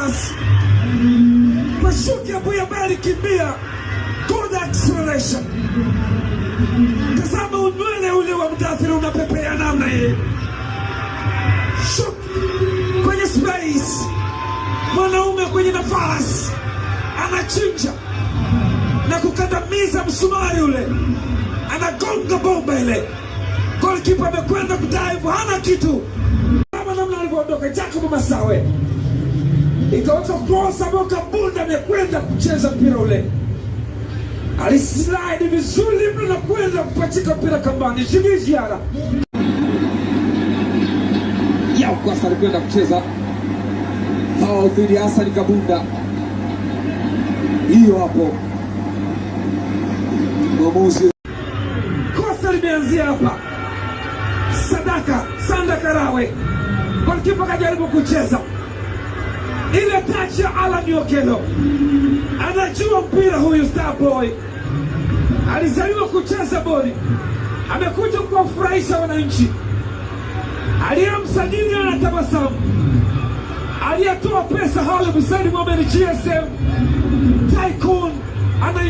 pass kwa shuki ya Buyabali, kimbia, good acceleration. Tazama unywele ule wa Mudathir unapepea namna hii, shuki kwenye space, mwanaume kwenye nafasi anachinja na kukandamiza msumari ule, anagonga bomba ile. Goalkeeper amekwenda kudive, hana kitu. Kama namna alivyoondoka Jacob Masawe, ikaweka cross ambayo Kabunda amekwenda kucheza mpira ule, alislide vizuri mno na kwenda kupachika mpira kambani. Shimiziara ya Ukwasa alikwenda kucheza foul dhidi ya Hassan Kabunda. Hiyo hapo mwamuzi, kosa limeanzia hapa. Sanda Karawe, goalkeeper kajaribu kucheza ile touch ya Alan Okello. Anajua mpira huyu Star Boy, alizaliwa kucheza boli, amekuja kuwafurahisha wananchi. Aliyemsajili anatabasamu, aliyetoa pesa Halim Hussein Mohamed GSM Tycoon ana